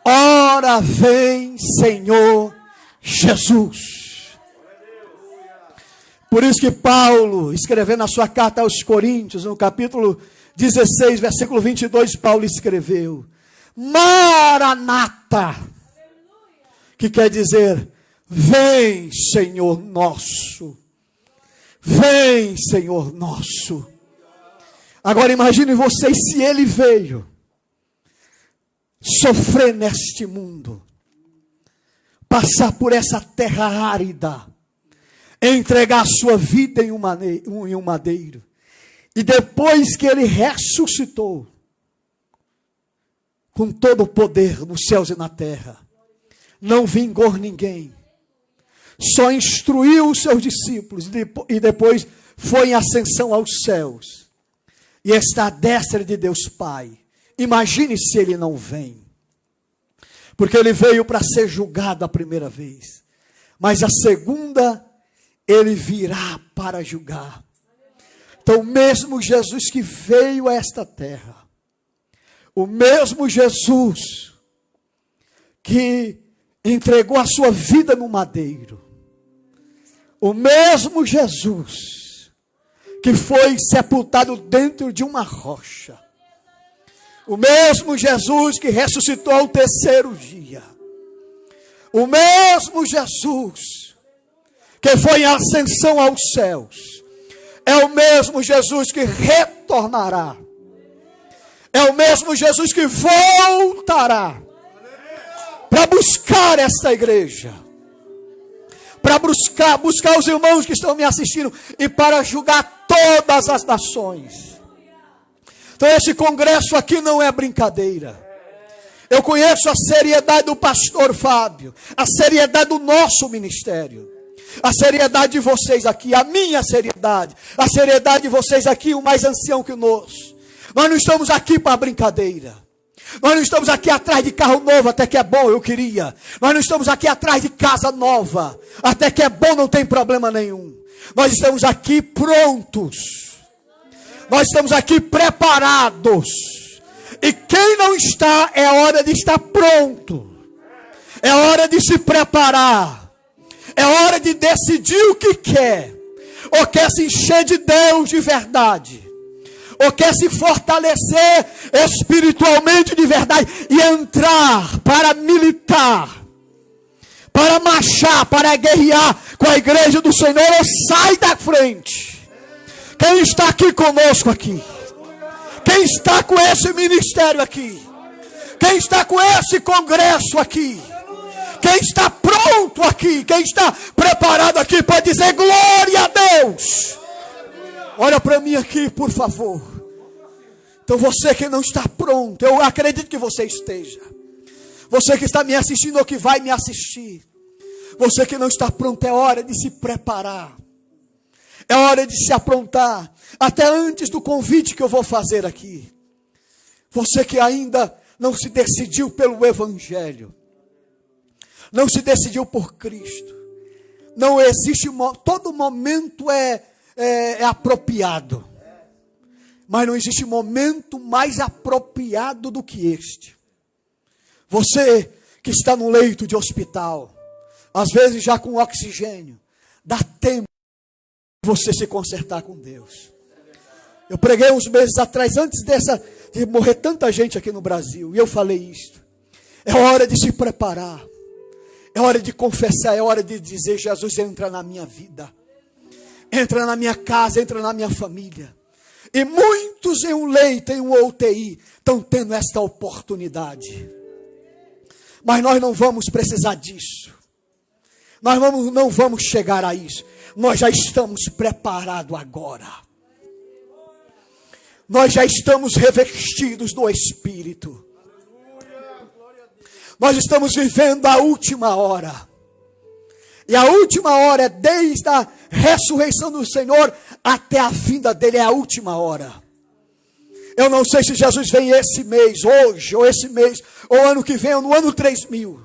Ora vem, Senhor Jesus. Por isso que Paulo, escrevendo a sua carta aos Coríntios, no capítulo 16, versículo 22, Paulo escreveu: Maranata, que quer dizer: vem, Senhor nosso. Vem, Senhor nosso. Agora imagine vocês, se ele veio sofrer neste mundo, passar por essa terra árida, entregar a sua vida em um madeiro, e depois que ele ressuscitou, com todo o poder nos céus e na terra, não vingou ninguém, só instruiu os seus discípulos e depois foi em ascensão aos céus e está à destra de Deus Pai. Imagine se ele não vem. Porque ele veio para ser julgado a primeira vez. Mas a segunda, ele virá para julgar. Então, o mesmo Jesus que veio a esta terra, o mesmo Jesus que entregou a sua vida no madeiro, o mesmo Jesus que foi sepultado dentro de uma rocha, o mesmo Jesus que ressuscitou ao terceiro dia, o mesmo Jesus que foi em ascensão aos céus, é o mesmo Jesus que retornará, é o mesmo Jesus que voltará para buscar esta igreja, para buscar os irmãos que estão me assistindo e para julgar todas as nações. Então esse congresso aqui não é brincadeira. Eu conheço a seriedade do pastor Fábio, a seriedade do nosso ministério, a seriedade de vocês aqui, a minha seriedade, a seriedade de vocês aqui, o mais ancião que nós. Nós não estamos aqui para brincadeira. Nós não estamos aqui atrás de carro novo, até que é bom, eu queria. Nós não estamos aqui atrás de casa nova, até que é bom, não tem problema nenhum. Nós estamos aqui prontos. Nós estamos aqui preparados. E quem não está, é hora de estar pronto. É hora de se preparar. É hora de decidir o que quer. Ou quer se encher de Deus de verdade, ou quer se fortalecer espiritualmente de verdade e entrar para militar, para marchar, para guerrear com a igreja do Senhor, ou sai da frente. Quem está aqui conosco aqui? Quem está com esse ministério aqui? Quem está com esse congresso aqui? Quem está pronto aqui? Quem está preparado aqui para dizer glória a Deus? Olha para mim aqui, por favor. Então você que não está pronto, eu acredito que você esteja. Você que está me assistindo ou que vai me assistir. Você que não está pronto, é hora de se preparar. É hora de se aprontar. Até antes do convite que eu vou fazer aqui. Você que ainda não se decidiu pelo Evangelho. Não se decidiu por Cristo. Não existe, todo momento é apropriado. Mas não existe momento mais apropriado do que este. Você que está no leito de hospital, às vezes já com oxigênio, dá tempo de você se consertar com Deus. Eu preguei uns meses atrás, antes de morrer tanta gente aqui no Brasil, e eu falei isto. É hora de se preparar. É hora de confessar, é hora de dizer: Jesus, entra na minha vida. Entra na minha casa, entra na minha família. E muitos em um leito, em um UTI, estão tendo esta oportunidade. Mas nós não vamos precisar disso. Nós não vamos chegar a isso. Nós já estamos preparados agora. Nós já estamos revestidos do Espírito. Nós estamos vivendo a última hora. E a última hora é desde a ressurreição do Senhor até a vinda dele, é a última hora. Eu não sei se Jesus vem esse mês, hoje, ou esse mês, ou ano que vem, ou no ano 3000.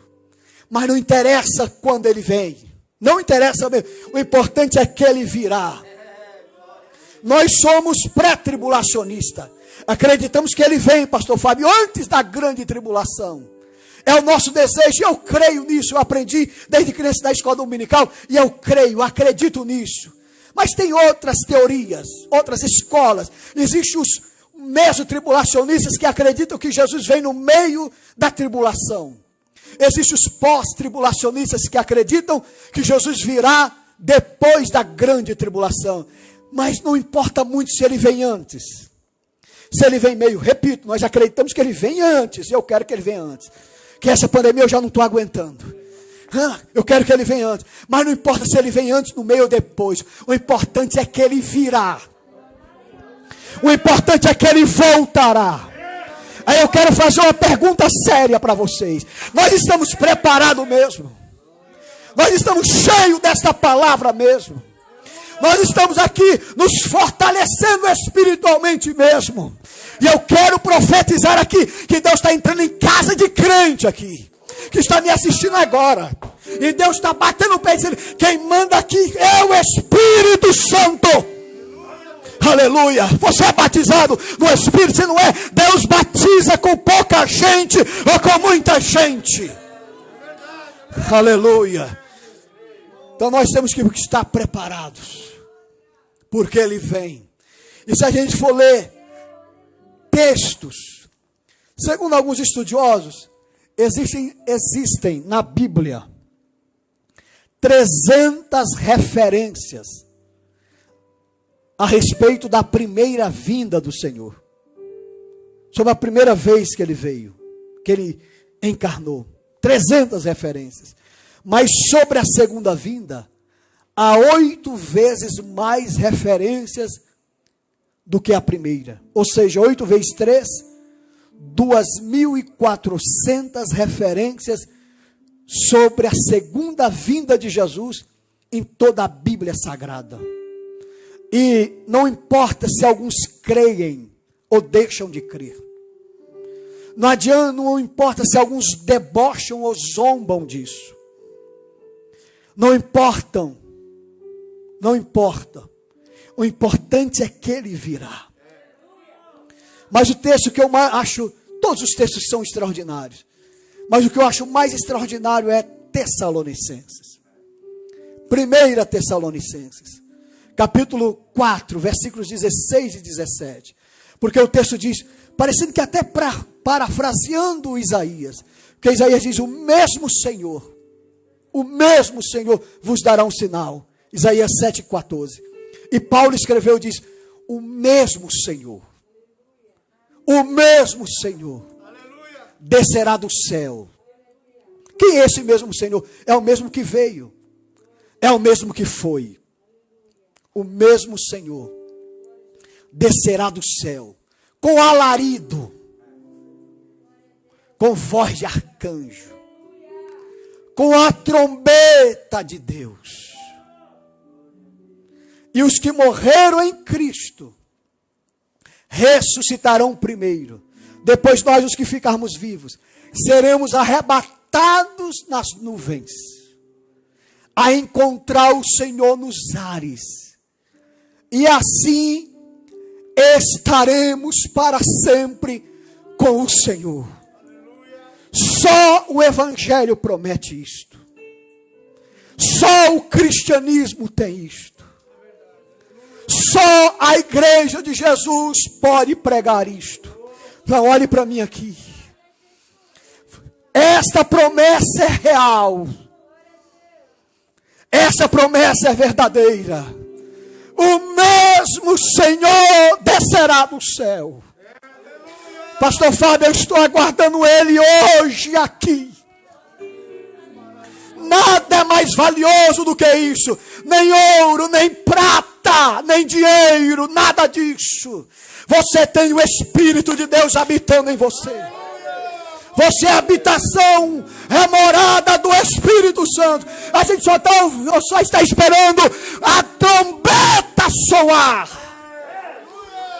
Mas não interessa quando ele vem. Não interessa mesmo. O importante é que ele virá. Nós somos pré-tribulacionistas. Acreditamos que ele vem, pastor Fábio, antes da grande tribulação. É o nosso desejo, e eu creio nisso. Eu aprendi desde criança na escola dominical, e eu creio, acredito nisso. Mas tem outras teorias, outras escolas. Existem os meso-tribulacionistas que acreditam que Jesus vem no meio da tribulação. Existem os pós-tribulacionistas que acreditam que Jesus virá depois da grande tribulação. Mas não importa muito se ele vem antes. Se ele vem meio, repito, nós acreditamos que ele vem antes. Eu quero que ele venha antes. Que essa pandemia eu já não estou aguentando. Eu quero que ele venha antes. Mas não importa se ele vem antes, no meio ou depois. O importante é que ele virá. O importante é que ele voltará. Aí eu quero fazer uma pergunta séria para vocês. Nós estamos preparados mesmo? Nós estamos cheios desta palavra mesmo? Nós estamos aqui nos fortalecendo espiritualmente mesmo? E eu quero profetizar aqui que Deus está entrando em casa de crente aqui. que está me assistindo agora. E Deus está batendo o pé dizendo: quem manda aqui é o Espírito Santo. Aleluia. Você é batizado no Espírito, você não é? Deus batiza com pouca gente ou com muita gente. Aleluia. Então nós temos que estar preparados, porque Ele vem. E se a gente for ler textos, segundo alguns estudiosos, existem na Bíblia 300 referências a respeito da primeira vinda do Senhor. Sobre a primeira vez que Ele veio, que Ele encarnou. 300 referências. Mas sobre a segunda vinda, há 8 vezes mais referências do que a primeira. Ou seja, 8 vezes 3, 2.400 referências sobre a segunda vinda de Jesus em toda a Bíblia Sagrada. E não importa se alguns creem ou deixam de crer. Não adianta, não importa se alguns debocham ou zombam disso. Não importa. O importante é que Ele virá. Mas o texto que eu acho, todos os textos são extraordinários. Mas o que eu acho mais extraordinário é Tessalonicenses. 1 Tessalonicenses, capítulo 4, versículos 16 e 17. Porque o texto diz, parecendo que até parafraseando Isaías, porque Isaías diz: o mesmo Senhor vos dará um sinal. Isaías 7,14. E Paulo escreveu, diz: o mesmo Senhor descerá do céu. Quem é esse mesmo Senhor? É o mesmo que veio, é o mesmo que foi. O mesmo Senhor descerá do céu com alarido, com voz de arcanjo, com a trombeta de Deus. E os que morreram em Cristo ressuscitarão primeiro. Depois nós, os que ficarmos vivos, seremos arrebatados nas nuvens, a encontrar o Senhor nos ares. E assim estaremos para sempre com o Senhor. Só o Evangelho promete isto. Só o cristianismo tem isto. Só a igreja de Jesus pode pregar isto. Não, olhe para mim aqui. Esta promessa é real. Essa promessa é verdadeira. O mesmo Senhor descerá do céu. Pastor Fábio, eu estou aguardando Ele hoje aqui. Nada é mais valioso do que isso. Nem ouro, nem prata, nem dinheiro, nada disso. Você tem o Espírito de Deus habitando em você. Você é a habitação, é morada do Espírito Santo. A gente só está esperando a trombeta soar,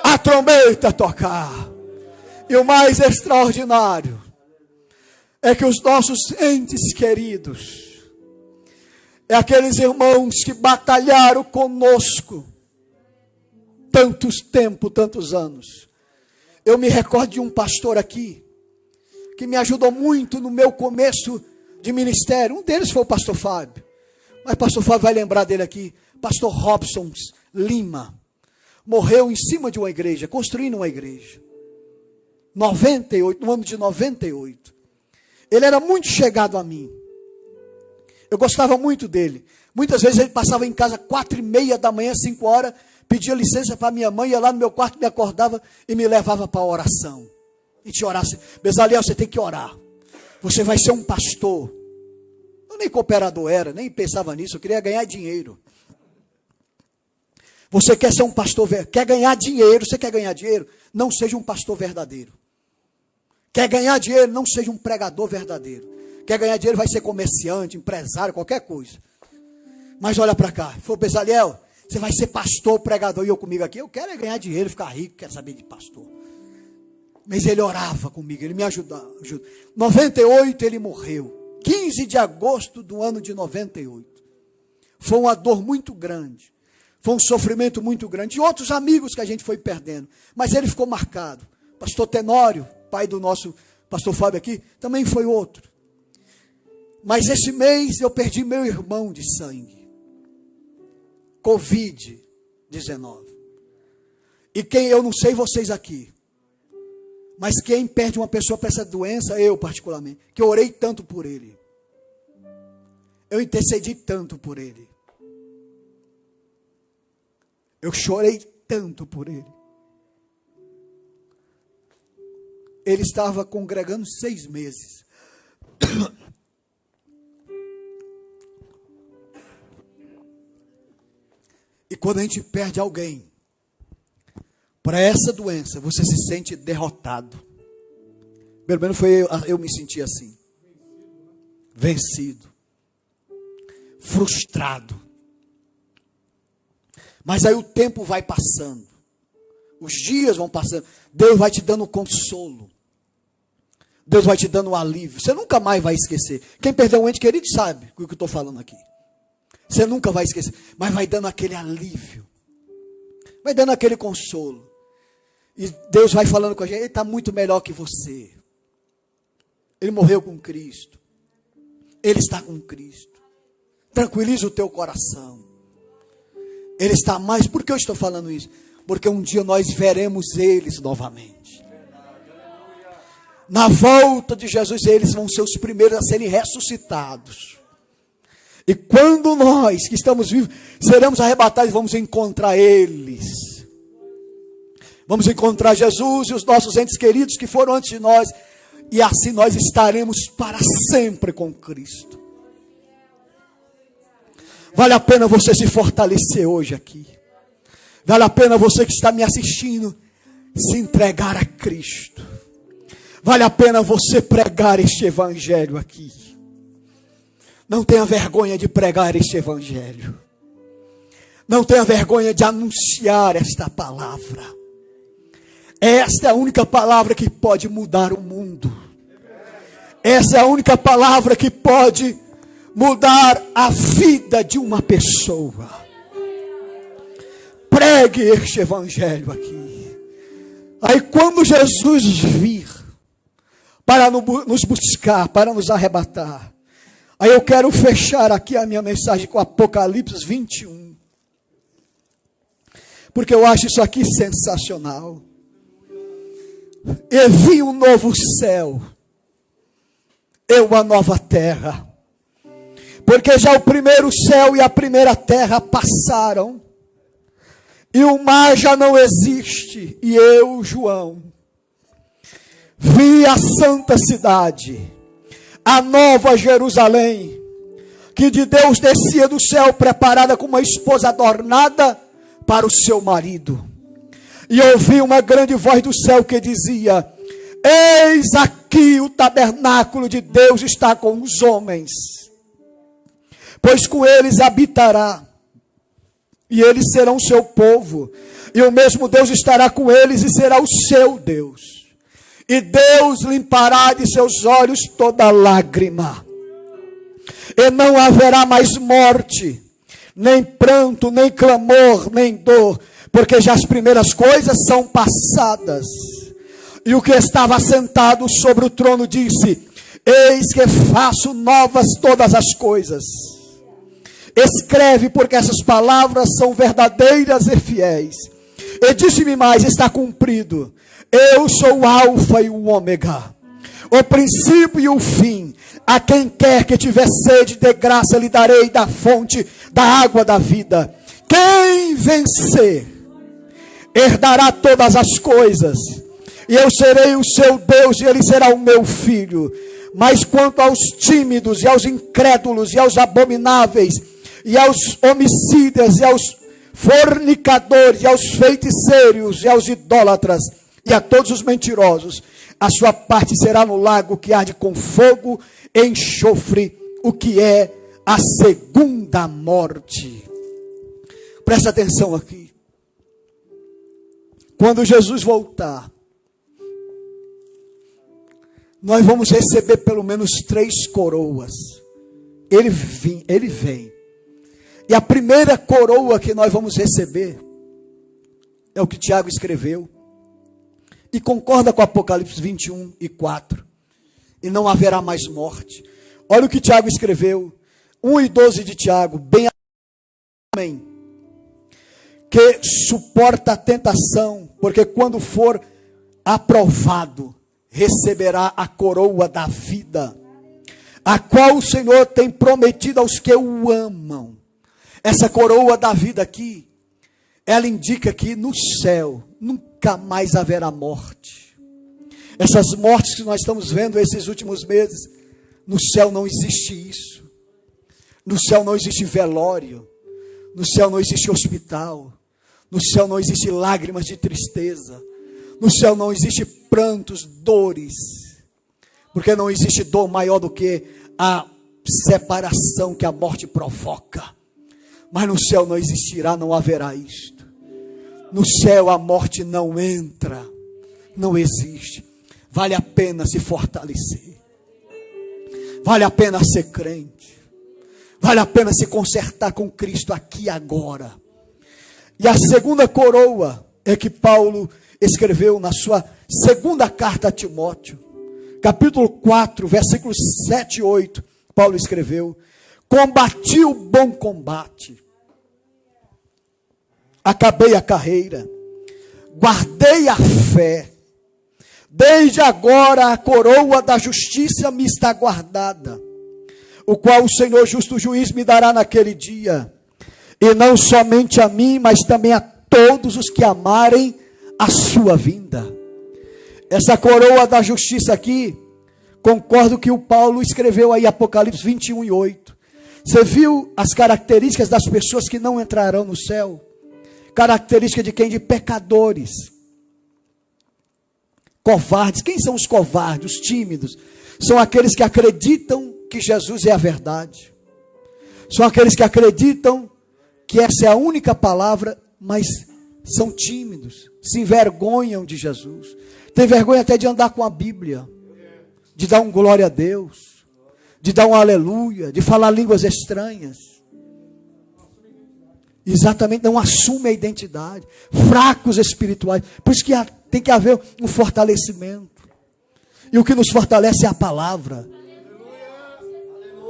a trombeta tocar. E o mais extraordinário é que os nossos entes queridos, é aqueles irmãos que batalharam conosco tantos anos. Eu me recordo de um pastor aqui que me ajudou muito no meu começo de ministério. Um deles foi o pastor Fábio. Mas o pastor Fábio vai lembrar dele aqui. Pastor Robson Lima. Morreu em cima de uma igreja, construindo uma igreja. 98, no ano de 98. Ele era muito chegado a mim. Eu gostava muito dele. Muitas vezes ele passava em casa 4:30 da manhã, 5 horas, pedia licença para minha mãe, ia lá no meu quarto, me acordava e me levava para a oração. E te orasse: Bezaliel, você tem que orar. Você vai ser um pastor. Eu nem cooperador era, nem pensava nisso, eu queria ganhar dinheiro. Você quer ser um pastor, quer ganhar dinheiro, você quer ganhar dinheiro? Não seja um pastor verdadeiro. Quer ganhar dinheiro, não seja um pregador verdadeiro. Quer ganhar dinheiro, vai ser comerciante, empresário, qualquer coisa. Mas olha para cá, falou: Bezaliel, você vai ser pastor, pregador, e eu comigo aqui, eu quero é ganhar dinheiro, ficar rico, quero saber de pastor. Mas ele orava comigo, ele me ajudava. 98 ele morreu. 15 de agosto do ano de 98. Foi uma dor muito grande. Foi um sofrimento muito grande. E outros amigos que a gente foi perdendo. Mas ele ficou marcado. Pastor Tenório, pai do nosso pastor Fábio aqui, também foi outro. Mas esse mês eu perdi meu irmão de sangue. Covid-19. E quem, eu não sei vocês aqui, mas quem perde uma pessoa para essa doença, eu particularmente, que eu orei tanto por ele. Eu intercedi tanto por ele. Eu chorei tanto por ele. Ele estava congregando 6 meses. E quando a gente perde alguém para essa doença, você se sente derrotado. Pelo menos eu me senti assim. Vencido. Frustrado. Mas aí o tempo vai passando. Os dias vão passando. Deus vai te dando consolo. Deus vai te dando um alívio. Você nunca mais vai esquecer. Quem perdeu um ente querido sabe o que eu estou falando aqui. Você nunca vai esquecer. Mas vai dando aquele alívio. Vai dando aquele consolo. E Deus vai falando com a gente. Ele está muito melhor que você. Ele morreu com Cristo. Ele está com Cristo. Tranquiliza o teu coração. Ele está mais. Por que eu estou falando isso? Porque um dia nós veremos eles novamente. Na volta de Jesus, eles vão ser os primeiros a serem ressuscitados. E quando nós que estamos vivos seremos arrebatados, vamos encontrar eles. Vamos encontrar Jesus e os nossos entes queridos que foram antes de nós. E assim nós estaremos para sempre com Cristo. Vale a pena você se fortalecer hoje aqui. Vale a pena você que está me assistindo se entregar a Cristo. Vale a pena você pregar este evangelho aqui. Não tenha vergonha de pregar este evangelho. Não tenha vergonha de anunciar esta palavra. Esta é a única palavra que pode mudar o mundo. Essa é a única palavra que pode mudar a vida de uma pessoa. Pregue este evangelho aqui. Aí quando Jesus vir para nos buscar, para nos arrebatar, aí eu quero fechar aqui a minha mensagem com Apocalipse 21. Porque eu acho isso aqui sensacional. E vi um novo céu e uma nova terra. Porque já o primeiro céu e a primeira terra passaram. E o mar já não existe. E eu, João, vi a santa cidade, a nova Jerusalém, que de Deus descia do céu, preparada como uma esposa adornada para o seu marido. E ouvi uma grande voz do céu que dizia: eis aqui o tabernáculo de Deus está com os homens, pois com eles habitará, e eles serão seu povo, e o mesmo Deus estará com eles e será o seu Deus. E Deus limpará de seus olhos toda lágrima, e não haverá mais morte, nem pranto, nem clamor, nem dor, porque já as primeiras coisas são passadas. E o que estava sentado sobre o trono disse: eis que faço novas todas as coisas. Escreve, porque essas palavras são verdadeiras e fiéis. E disse-me mais: está cumprido. Eu sou o alfa e o ômega, o princípio e o fim. A quem quer que tiver sede, de graça lhe darei da fonte da água da vida. Quem vencer herdará todas as coisas, e eu serei o seu Deus, e ele será o meu filho. Mas quanto aos tímidos, e aos incrédulos, e aos abomináveis, e aos homicidas, e aos fornicadores, e aos feiticeiros, e aos idólatras, e a todos os mentirosos, a sua parte será no lago que arde com fogo e enxofre, o que é a segunda morte. Presta atenção aqui. Quando Jesus voltar, nós vamos receber pelo menos 3 coroas. Ele vem. E a primeira coroa que nós vamos receber é o que Tiago escreveu. E concorda com Apocalipse 21:4. E não haverá mais morte. Olha o que Tiago escreveu. 1:12 de Tiago. Bem, amém. Que suporta a tentação, porque quando for aprovado, receberá a coroa da vida, a qual o Senhor tem prometido aos que o amam. Essa coroa da vida aqui, ela indica que no céu nunca mais haverá morte. Essas mortes que nós estamos vendo esses últimos meses, no céu não existe isso. No céu não existe velório. No céu não existe hospital. No céu não existe lágrimas de tristeza. No céu não existe prantos, dores. Porque não existe dor maior do que a separação que a morte provoca. Mas no céu não existirá, não haverá isto. No céu a morte não entra. Não existe. Vale a pena se fortalecer. Vale a pena ser crente. Vale a pena se consertar com Cristo aqui e agora. E a segunda coroa é que Paulo escreveu na sua segunda carta a Timóteo. Capítulo 4, versículos 7 e 8. Paulo escreveu: combati o bom combate. Acabei a carreira. Guardei a fé. Desde agora a coroa da justiça me está guardada, o qual o Senhor justo juiz me dará naquele dia. E não somente a mim, mas também a todos os que amarem a sua vinda. Essa coroa da justiça aqui, concordo que o Paulo escreveu aí Apocalipse 21:8. Você viu as características das pessoas que não entrarão no céu? Característica de quem? De pecadores. Covardes. Quem são os covardes, os tímidos? São aqueles que acreditam que Jesus é a verdade. São aqueles que acreditam que essa é a única palavra, mas são tímidos, se envergonham de Jesus. Tem vergonha até de andar com a Bíblia, de dar um glória a Deus, de dar um aleluia, de falar línguas estranhas. Exatamente, não assume a identidade. Fracos espirituais. Por isso que tem que haver um fortalecimento. E o que nos fortalece é a palavra.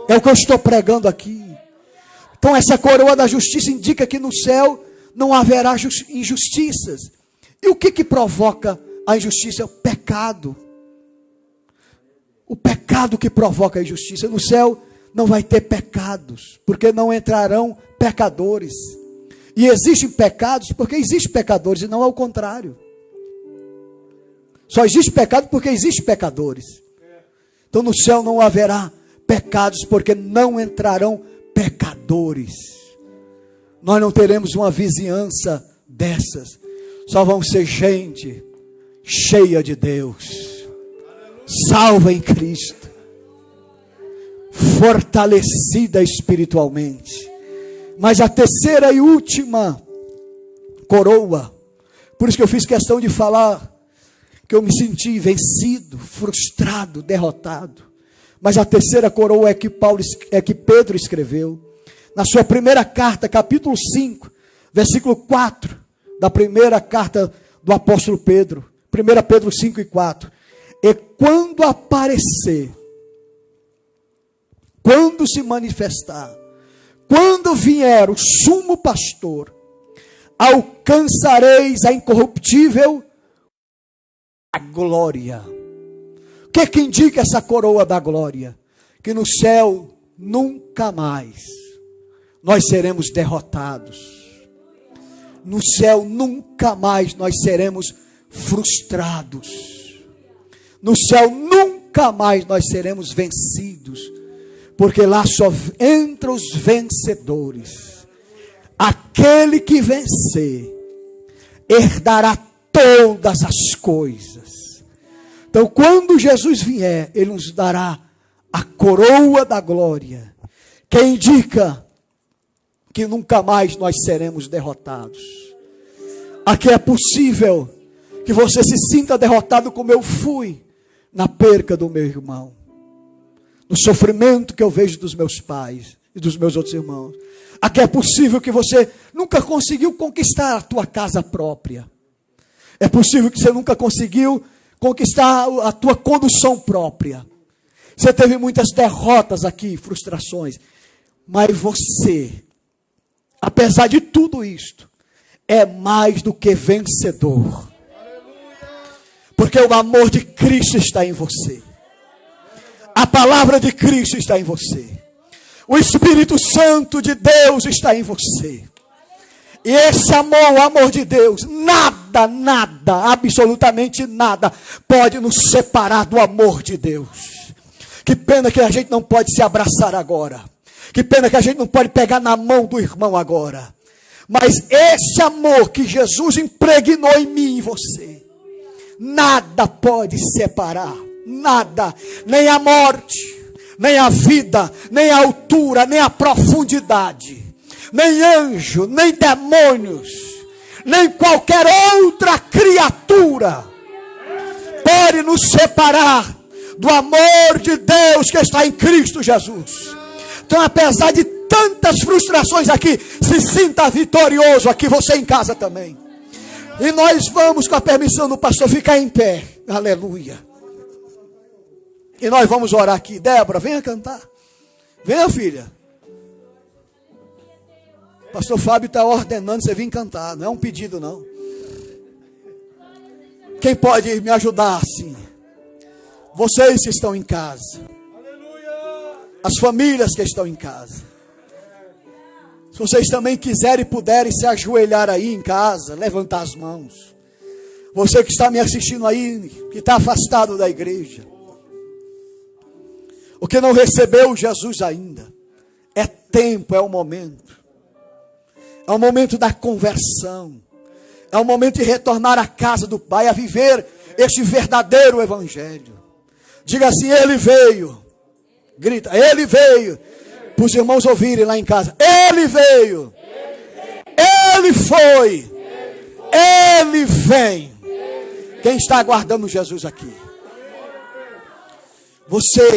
É o que eu estou pregando aqui. Então essa coroa da justiça indica que no céu não haverá injustiças. E o que provoca a injustiça? É o pecado. O pecado que provoca a injustiça. No céu não vai ter pecados, porque não entrarão pecadores. E existem pecados porque existem pecadores, e não ao contrário. Só existe pecado porque existem pecadores. Então no céu não haverá pecados, porque não entrarão pecadores. Nós não teremos uma vizinhança dessas. Só vão ser gente cheia de Deus, salva em Cristo, fortalecida espiritualmente. Mas a terceira e última coroa, por isso que eu fiz questão de falar que eu me senti vencido, frustrado, derrotado. Mas a terceira coroa é que Pedro escreveu na sua primeira carta, capítulo 5, versículo 4, da primeira carta do apóstolo Pedro. 1 Pedro 5:4. E quando aparecer, quando se manifestar, quando vier o sumo pastor, alcançareis a incorruptível a glória. O que indica essa coroa da glória? Que no céu nunca mais nós seremos derrotados. No céu nunca mais nós seremos frustrados. No céu nunca mais nós seremos vencidos. Porque lá só entra os vencedores. Aquele que vencer herdará todas as coisas. Então, quando Jesus vier, Ele nos dará a coroa da glória, que indica que nunca mais nós seremos derrotados. Aqui é possível que você se sinta derrotado como eu fui na perca do meu irmão, no sofrimento que eu vejo dos meus pais e dos meus outros irmãos. Aqui é possível que você nunca conseguiu conquistar a tua casa própria. É possível que você nunca conseguiu conquistar a tua condução própria. Você teve muitas derrotas aqui, frustrações. Mas você, apesar de tudo isto, é mais do que vencedor. Porque o amor de Cristo está em você. A palavra de Cristo está em você. O Espírito Santo de Deus está em você. E esse amor, o amor de Deus, nada, absolutamente nada, pode nos separar do amor de Deus. Que pena que a gente não pode se abraçar agora. Que pena que a gente não pode pegar na mão do irmão agora. Mas esse amor que Jesus impregnou em mim e em você, nada pode separar. Nada, nem a morte, nem a vida, nem a altura, nem a profundidade, nem anjo, nem demônios, nem qualquer outra criatura pode nos separar do amor de Deus que está em Cristo Jesus. Então, apesar de tantas frustrações aqui, se sinta vitorioso aqui, você em casa também. E nós vamos, com a permissão do pastor, ficar em pé. Aleluia. E nós vamos orar aqui. Débora, venha cantar. Venha, filha. Pastor Fábio está ordenando você vir cantar. Não é um pedido, não. Quem pode me ajudar assim? Vocês que estão em casa. As famílias que estão em casa. Se vocês também quiserem e puderem se ajoelhar aí em casa, levantar as mãos. Você que está me assistindo aí, que está afastado da igreja. O que não recebeu Jesus ainda. É tempo, é o momento. É o momento da conversão. É o momento de retornar à casa do Pai, a viver este verdadeiro evangelho. Diga assim, Ele veio. Grita, Ele veio. Para os irmãos ouvirem lá em casa. Ele veio. Ele foi. Ele vem. Quem está aguardando Jesus aqui? Você.